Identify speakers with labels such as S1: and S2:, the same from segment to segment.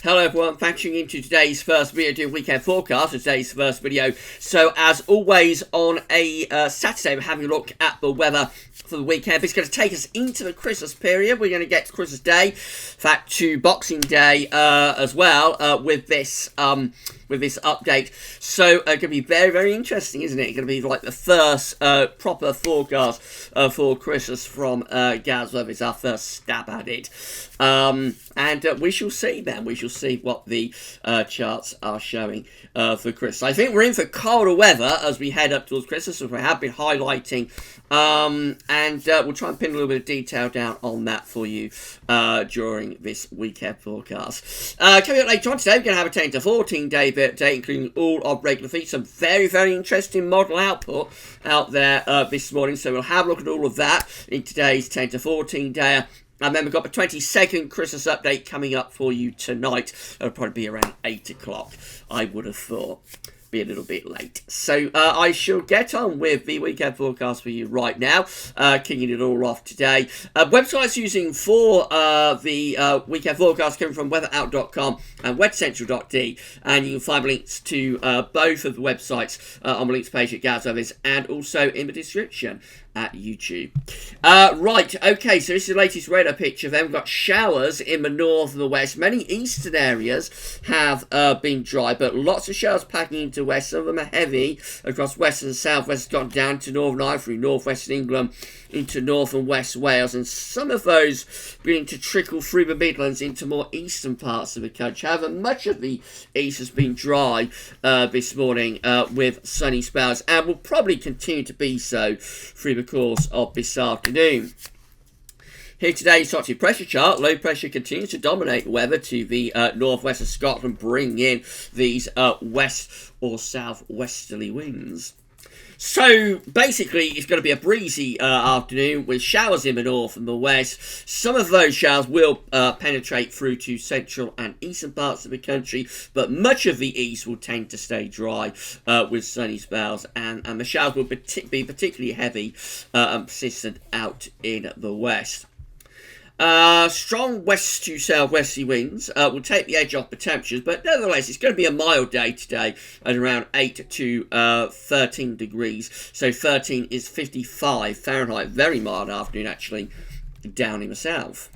S1: Hello everyone, thanks for tuning into today's first video doing weekend forecast, today's first video. So as always on a Saturday we're having a look at the weather for the weekend. It's going to take us into the Christmas period. We're going to get to Christmas Day, in fact to Boxing Day as well with this update. So going to be very, very interesting, isn't it? It's going to be like the first proper forecast for Christmas from GavsWeatherVids, our first stab at it. And we shall see then. We shall see what the charts are showing for Christmas. I think we're in for colder weather as we head up towards Christmas, as we have been highlighting. And we'll try and pin a little bit of detail down on that for you during this weekend forecast. Coming up later on today, we're going to have a 10 to 14 day update, including all of regular feeds. Some very, very interesting model output out there this morning. So we'll have a look at all of that in today's 10 to 14 day. And then we've got the 22nd Christmas update coming up for you tonight. It'll probably be around 8 o'clock, I would have thought. Be a little bit late. So I shall get on with the weekend forecast for you right now, kicking it all off today. Websites using for the weekend forecast coming from weatherout.com and weathercentral.de, and you can find links to both of the websites on the links page at GavsWeatherVids and also in the description at YouTube. Right, okay, so this is the latest radar picture. Then we've got showers in the north and the west. Many eastern areas have been dry, but lots of showers packing into west. Some of them are heavy across western and southwest Scotland down to Northern Ireland, through northwestern England into north and west Wales, and some of those beginning to trickle through the Midlands into more eastern parts of the country. However, much of the east has been dry this morning with sunny spells, and will probably continue to be so through the course of this afternoon. Here today's Scottish pressure chart. Low pressure continues to dominate weather to the northwest of Scotland, bringing in these west or southwesterly winds. So basically it's going to be a breezy afternoon with showers in the north and the west. Some of those showers will penetrate through to central and eastern parts of the country, but much of the east will tend to stay dry with sunny spells, and the showers will be particularly heavy and persistent out in the west. Strong west to southwesterly winds will take the edge off the temperatures, but nevertheless it's going to be a mild day today at around 8 to 13 degrees. So 13 is 55 Fahrenheit. Very mild afternoon actually down in the south.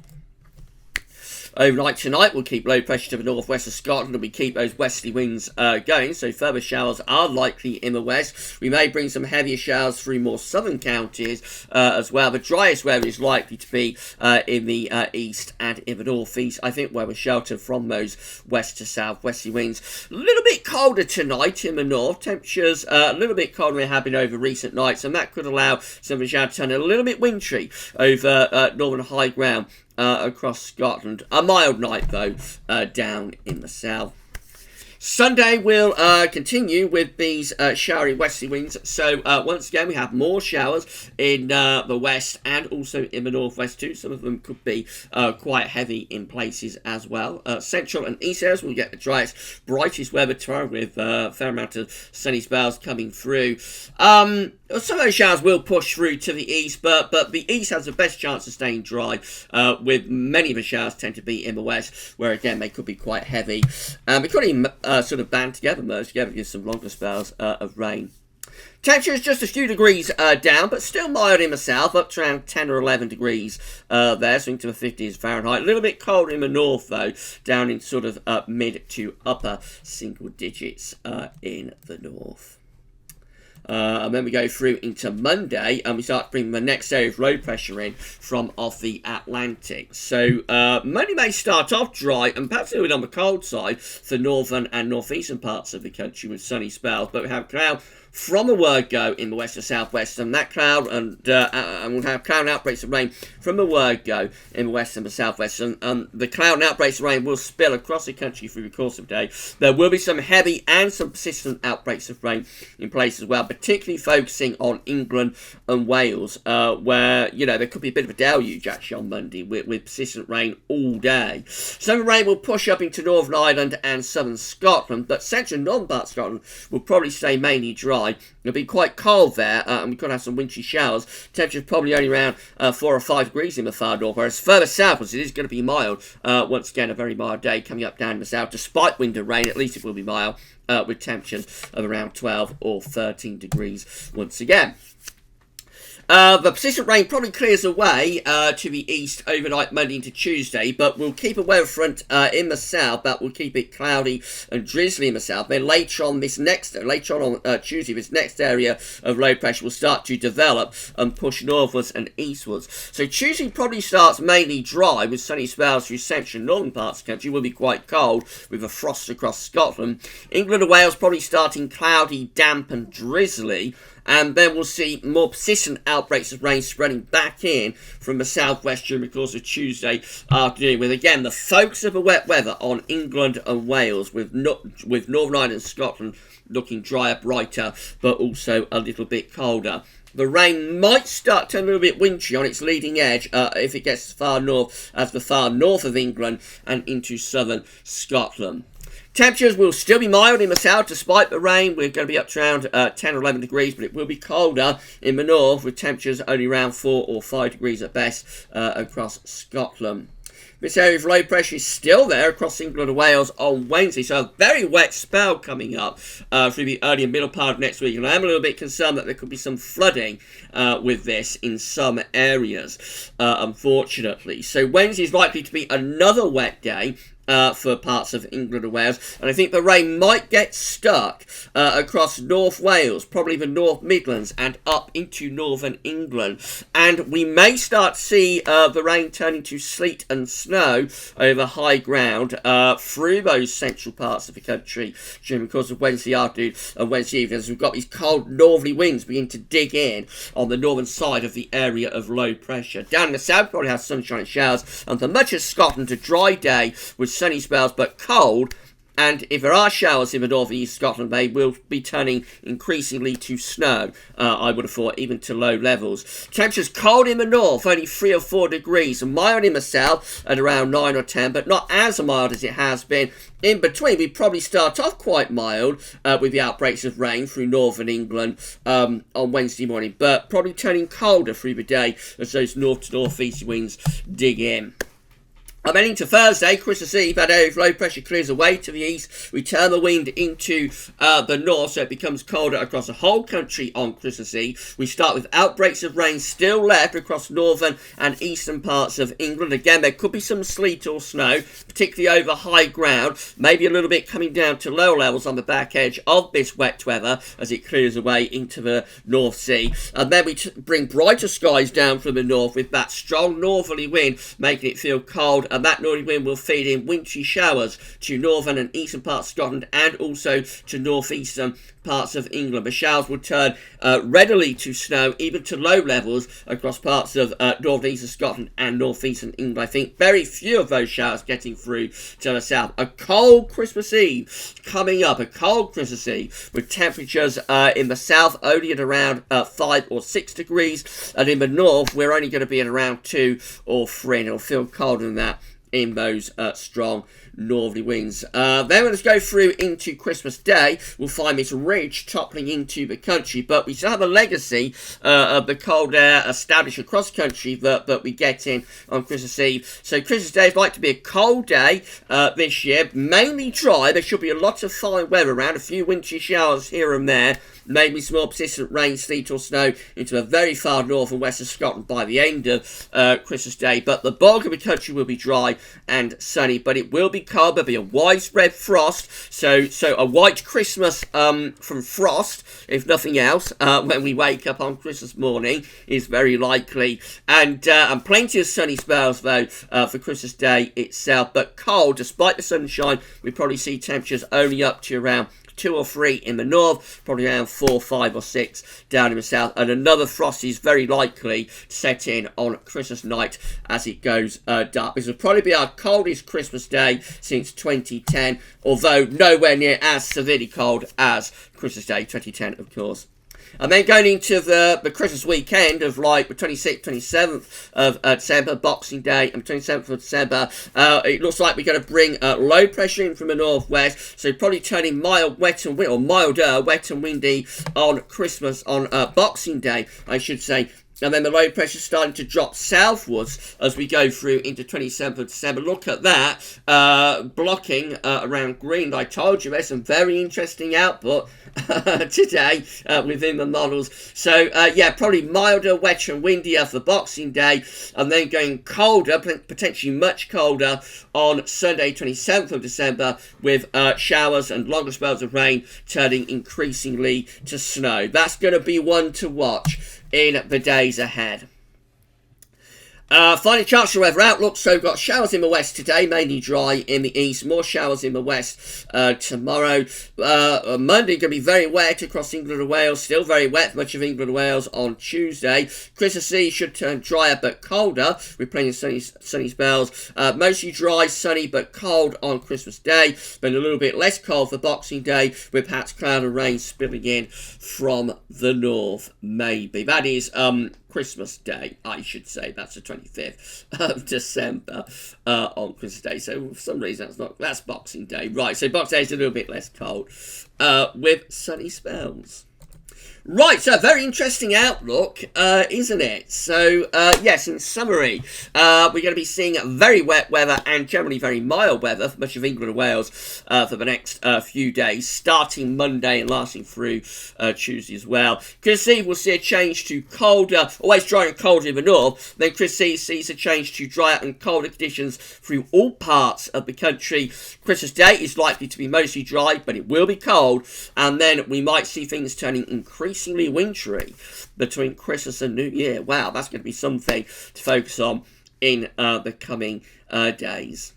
S1: Overnight tonight, we'll keep low pressure to the northwest of Scotland, and we keep those westerly winds going, so further showers are likely in the west. We may bring some heavier showers through more southern counties as well. The driest weather is likely to be in the east and in the northeast, I think, where we're sheltered from those west to southwesterly winds. A little bit colder tonight in the north. Temperatures a little bit colder than they have been over recent nights, and that could allow some of the showers to turn a little bit wintry over northern high ground across Scotland. A mild night though down in the south. Sunday will continue with these showery westerly winds. So once again we have more showers in the west and also in the northwest too. Some of them could be quite heavy in places as well. Central and east areas will get the driest, brightest weather tomorrow with a fair amount of sunny spells coming through. Some of those showers will push through to the east, but the east has the best chance of staying dry, with many of the showers tend to be in the west, where again they could be quite heavy. We could even sort of band together, merge together, give some longer spells of rain. Temperature is just a few degrees down, but still mild in the south, up to around 10 or 11 degrees there, so into the 50s Fahrenheit. A little bit colder in the north, though, down in sort of mid to upper single digits in the north. And then we go through into Monday, and we start bringing the next area of low pressure in from off the Atlantic. So Monday may start off dry and perhaps a little bit on the cold side for northern and northeastern parts of the country with sunny spells, but we have cloud from the word go in the west and southwest, and that cloud and we'll have cloud outbreaks of rain from the word go in the west and the southwest, and the cloud and outbreaks of rain will spill across the country through the course of the day. There will be some heavy and some persistent outbreaks of rain in places as well, particularly focusing on England and Wales, where there could be a bit of a deluge actually on Monday with persistent rain all day. Some rain will push up into Northern Ireland and southern Scotland, but central and northern parts of Scotland will probably stay mainly dry. line. It'll be quite cold there, and we could have some wintry showers. Temperatures probably only around 4 or 5 degrees in the far north, whereas further southwards it is going to be mild. Once again, a very mild day coming up down in the south. Despite wind and rain, at least it will be mild, with temperatures of around 12 or 13 degrees once again. The persistent rain probably clears away to the east overnight Monday into Tuesday, but we'll keep a weather front in the south that will keep it cloudy and drizzly in the south. Then later on Tuesday, this next area of low pressure will start to develop and push northwards and eastwards. So Tuesday probably starts mainly dry with sunny spells through central and northern parts of the country. Will be quite cold with a frost across Scotland. England and Wales probably starting cloudy, damp and drizzly. And then we'll see more persistent outbreaks of rain spreading back in from the southwest during the course of Tuesday afternoon, with again the focus of the wet weather on England and Wales, with Northern Ireland and Scotland looking drier, brighter, but also a little bit colder. The rain might start to turn a little bit wintry on its leading edge if it gets as far north as the far north of England and into southern Scotland. Temperatures will still be mild in the south despite the rain. We're going to be up to around 10 or 11 degrees, but it will be colder in the north with temperatures only around 4 or 5 degrees at best across Scotland. This area of low pressure is still there across England and Wales on Wednesday, so a very wet spell coming up through the early and middle part of next week. And I am a little bit concerned that there could be some flooding with this in some areas, unfortunately. So Wednesday is likely to be another wet day for parts of England and Wales, and I think the rain might get stuck across North Wales, probably the North Midlands and up into northern England, and we may start to see the rain turning to sleet and snow over high ground through those central parts of the country during the course of Wednesday afternoon and Wednesday evening, as we've got these cold northerly winds begin to dig in on the northern side of the area of low pressure. Down in the south, probably have sunshine and showers, and for much of Scotland, a dry day with sunny spells but cold, and if there are showers in the north and east Scotland, they will be turning increasingly to snow, I would have thought, even to low levels. Temperatures cold in the north, only 3 or 4 degrees, and mild in the south at around 9 or 10, but not as mild as it has been. In between, we probably start off quite mild with the outbreaks of rain through northern England on Wednesday morning, but probably turning colder through the day as those north to northeast winds dig in. I'm heading to Thursday, Christmas Eve. That area of low pressure clears away to the east. We turn the wind into the north, so it becomes colder across the whole country on Christmas Eve. We start with outbreaks of rain still left across northern and eastern parts of England. Again, there could be some sleet or snow, particularly over high ground. Maybe a little bit coming down to lower levels on the back edge of this wet weather as it clears away into the North Sea. And then we bring brighter skies down from the north with that strong northerly wind, making it feel cold. And that northerly wind will feed in wintry showers to northern and eastern parts of Scotland and also to northeastern parts of England. The showers will turn readily to snow, even to low levels across parts of north and eastern Scotland and northeastern England. I think very few of those showers getting through to the south. A cold Christmas Eve coming up, a cold Christmas Eve with temperatures in the south only at around 5 or 6 degrees, and in the north we're only going to be at around 2 or 3, and it'll feel colder than that in those strong northerly winds. Then let's go through into Christmas Day. We'll find this ridge toppling into the country, but we still have a legacy of the cold air established across the country that we get in on Christmas Eve. So Christmas Day is likely to be a cold day this year, mainly dry. There should be a lot of fine weather around, a few wintry showers here and there, maybe some more persistent rain, sleet or snow into the very far north and west of Scotland by the end of Christmas Day. But the bulk of the country will be dry and sunny, but it will be cold. There'll be a widespread frost, so a white Christmas from frost, if nothing else, when we wake up on Christmas morning is very likely, and plenty of sunny spells though for Christmas Day itself, but cold despite the sunshine. We probably see temperatures only up to around 2 or 3 in the north, probably around 4, 5 or 6 down in the south, and another frost is very likely to set in on Christmas night as it goes dark. This will probably be our coldest Christmas Day since 2010, although nowhere near as severely cold as Christmas Day 2010, of course. And then going into the Christmas weekend of like the 26th, 27th of December, Boxing Day, and 27th of December, it looks like we're going to bring low pressure in from the northwest, so probably turning mild, wet and windy, or milder, wet and windy on Christmas, on Boxing Day, I should say. And then the low pressure starting to drop southwards as we go through into 27th of December. Look at that, blocking around Greenland. I told you there's some very interesting output today within the models. So, yeah, probably milder, wetter and windier for Boxing Day. And then going colder, potentially much colder on Sunday, 27th of December, with showers and longer spells of rain turning increasingly to snow. That's going to be one to watch in the days ahead. Finally, chance for weather outlook. So we've got showers in the west today, mainly dry in the east. More showers in the west tomorrow. Monday going to be very wet across England and Wales. Still very wet for much of England and Wales on Tuesday. Christmas Eve should turn drier but colder with plenty of sunny spells. Mostly dry, sunny but cold on Christmas Day. But a little bit less cold for Boxing Day, with perhaps cloud and rain spilling in from the north, maybe. That is Christmas Day, I should say. That's the 25th of December on Christmas Day. So for some reason that's Boxing Day. Right, so Boxing Day is a little bit less cold with sunny spells. Right, so very interesting outlook, isn't it? So, yes, in summary, we're going to be seeing very wet weather and generally very mild weather for much of England and Wales for the next few days, starting Monday and lasting through Tuesday as well. Christmas Eve will see a change to colder, always dry and colder in the north. Then Christmas Eve sees a change to drier and colder conditions through all parts of the country. Christmas Day is likely to be mostly dry, but it will be cold. And then we might see things turning increasingly wintry between Christmas and New Year. Wow, that's going to be something to focus on in the coming days.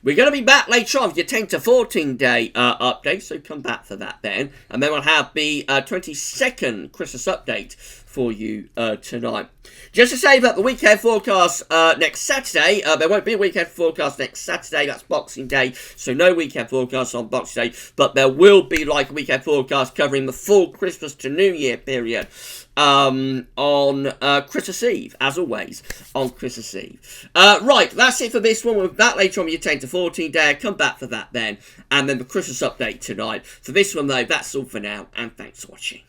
S1: We're going to be back later on with your 10 to 14 day update, so come back for that then. And then we'll have the 22nd Christmas update for you tonight. Just to say that the weekend forecast next Saturday, there won't be a weekend forecast next Saturday, that's Boxing Day, so no weekend forecast on Boxing Day, but there will be like a weekend forecast covering the full Christmas to New Year period on Christmas Eve, as always, on Christmas Eve. Right, that's it for this one. We'll be back later on with your 10 to 14 day. Come back for that then, and then the Christmas update tonight. For this one though, that's all for now, and thanks for watching.